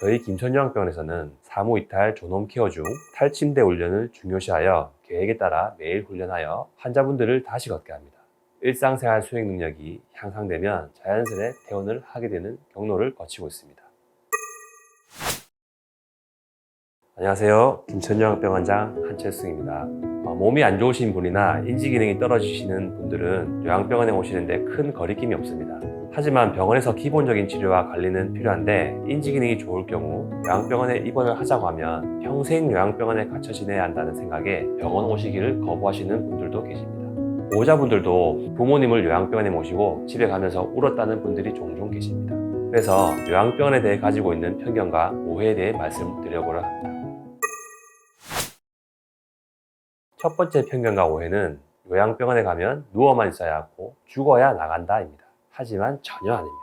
저희 김천요양병원에서는 사무이탈 존홈 케어 중 탈침대 훈련을 중요시하여 계획에 따라 매일 훈련하여 환자분들을 다시 걷게 합니다. 일상생활 수행 능력이 향상되면 자연스레 퇴원을 하게 되는 경로를 거치고 있습니다. 안녕하세요. 김천요양병원장 한철승입니다. 몸이 안 좋으신 분이나 인지기능이 떨어지시는 분들은 요양병원에 오시는데 큰 거리낌이 없습니다. 하지만 병원에서 기본적인 치료와 관리는 필요한데 인지기능이 좋을 경우 요양병원에 입원을 하자고 하면 평생 요양병원에 갇혀 지내야 한다는 생각에 병원 오시기를 거부하시는 분들도 계십니다. 보호자분들도 부모님을 요양병원에 모시고 집에 가면서 울었다는 분들이 종종 계십니다. 그래서 요양병원에 대해 가지고 있는 편견과 오해에 대해 말씀드려보려 합니다. 첫 번째 편견과 오해는 요양병원에 가면 누워만 있어야 하고 죽어야 나간다입니다. 하지만 전혀 아닙니다.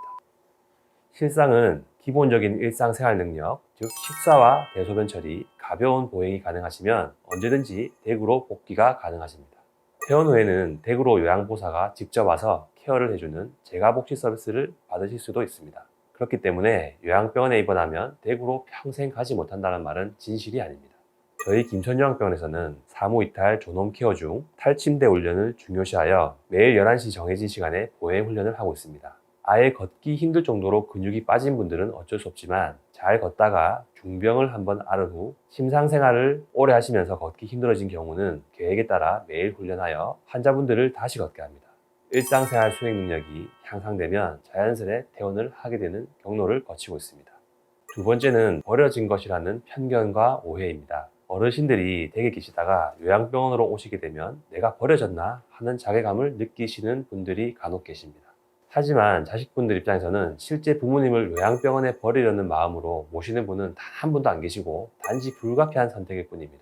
실상은 기본적인 일상생활 능력, 즉 식사와 대소변 처리, 가벼운 보행이 가능하시면 언제든지 댁으로 복귀가 가능하십니다. 퇴원 후에는 댁으로 요양보호사가 직접 와서 케어를 해주는 재가복지 서비스를 받으실 수도 있습니다. 그렇기 때문에 요양병원에 입원하면 댁으로 평생 가지 못한다는 말은 진실이 아닙니다. 저희 김천요양병원에서는 사무이탈 존홈 케어 중 탈침대 훈련을 중요시하여 매일 11시 정해진 시간에 보행 훈련을 하고 있습니다. 아예 걷기 힘들 정도로 근육이 빠진 분들은 어쩔 수 없지만 잘 걷다가 중병을 한번 앓은 후 심상생활을 오래 하시면서 걷기 힘들어진 경우는 계획에 따라 매일 훈련하여 환자분들을 다시 걷게 합니다. 일상생활 수행 능력이 향상되면 자연스레 퇴원을 하게 되는 경로를 거치고 있습니다. 두 번째는 버려진 것이라는 편견과 오해입니다. 어르신들이 댁에 계시다가 요양병원으로 오시게 되면 내가 버려졌나 하는 자괴감을 느끼시는 분들이 간혹 계십니다. 하지만 자식분들 입장에서는 실제 부모님을 요양병원에 버리려는 마음으로 모시는 분은 단 한 분도 안 계시고 단지 불가피한 선택일 뿐입니다.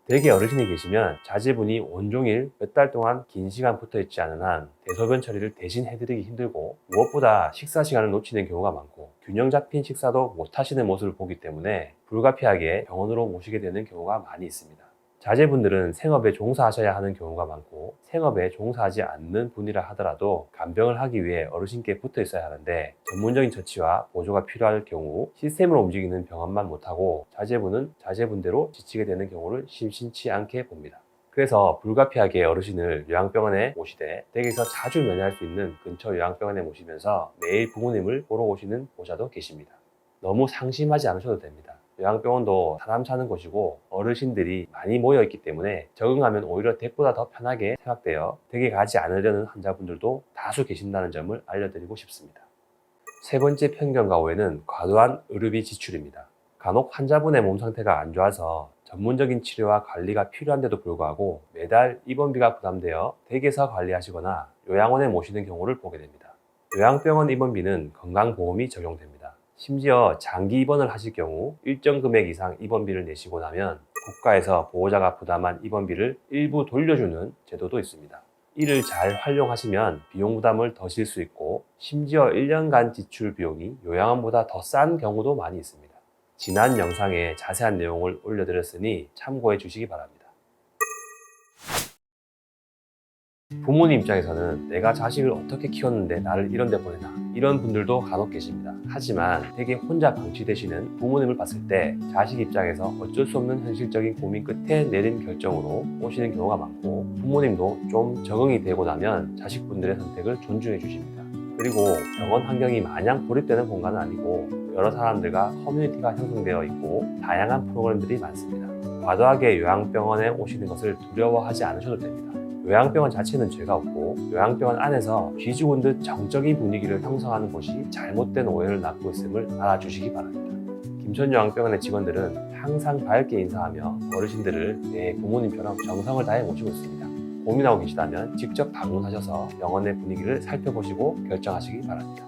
댁에 어르신이 계시면 자제분이 온종일 몇 달 동안 긴 시간 붙어 있지 않은 한 대소변 처리를 대신 해드리기 힘들고 무엇보다 식사 시간을 놓치는 경우가 많고 균형 잡힌 식사도 못 하시는 모습을 보기 때문에 불가피하게 병원으로 모시게 되는 경우가 많이 있습니다. 자제분들은 생업에 종사하셔야 하는 경우가 많고 생업에 종사하지 않는 분이라 하더라도 간병을 하기 위해 어르신께 붙어 있어야 하는데 전문적인 처치와 보조가 필요할 경우 시스템으로 움직이는 병원만 못하고 자제분은 자제분대로 지치게 되는 경우를 심심치 않게 봅니다. 그래서 불가피하게 어르신을 요양병원에 모시되 댁에서 자주 면회할 수 있는 근처 요양병원에 모시면서 매일 부모님을 보러 오시는 보호자도 계십니다. 너무 상심하지 않으셔도 됩니다. 요양병원도 사람 사는 곳이고 어르신들이 많이 모여있기 때문에 적응하면 오히려 댁보다 더 편하게 생각되어 댁에 가지 않으려는 환자분들도 다수 계신다는 점을 알려드리고 싶습니다. 세 번째 편견과 오해는 과도한 의료비 지출입니다. 간혹 환자분의 몸 상태가 안 좋아서 전문적인 치료와 관리가 필요한데도 불구하고 매달 입원비가 부담되어 댁에서 관리하시거나 요양원에 모시는 경우를 보게 됩니다. 요양병원 입원비는 건강보험이 적용됩니다. 심지어 장기 입원을 하실 경우 일정 금액 이상 입원비를 내시고 나면 국가에서 보호자가 부담한 입원비를 일부 돌려주는 제도도 있습니다. 이를 잘 활용하시면 비용 부담을 덜실 수 있고 심지어 1년간 지출 비용이 요양원보다 더 싼 경우도 많이 있습니다. 지난 영상에 자세한 내용을 올려드렸으니 참고해 주시기 바랍니다. 부모님 입장에서는 내가 자식을 어떻게 키웠는데 나를 이런 데 보내나 이런 분들도 간혹 계십니다. 하지만 댁에 혼자 방치되시는 부모님을 봤을 때 자식 입장에서 어쩔 수 없는 현실적인 고민 끝에 내린 결정으로 오시는 경우가 많고 부모님도 좀 적응이 되고 나면 자식분들의 선택을 존중해 주십니다. 그리고 병원 환경이 마냥 고립되는 공간은 아니고 여러 사람들과 커뮤니티가 형성되어 있고 다양한 프로그램들이 많습니다. 과도하게 요양병원에 오시는 것을 두려워하지 않으셔도 됩니다. 요양병원 자체는 죄가 없고 요양병원 안에서 쥐 죽은 듯 정적인 분위기를 형성하는 곳이 잘못된 오해를 낳고 있음을 알아주시기 바랍니다. 김천요양병원의 직원들은 항상 밝게 인사하며 어르신들을 내 부모님처럼 정성을 다해 모시고 있습니다. 고민하고 계시다면 직접 방문하셔서 병원의 분위기를 살펴보시고 결정하시기 바랍니다.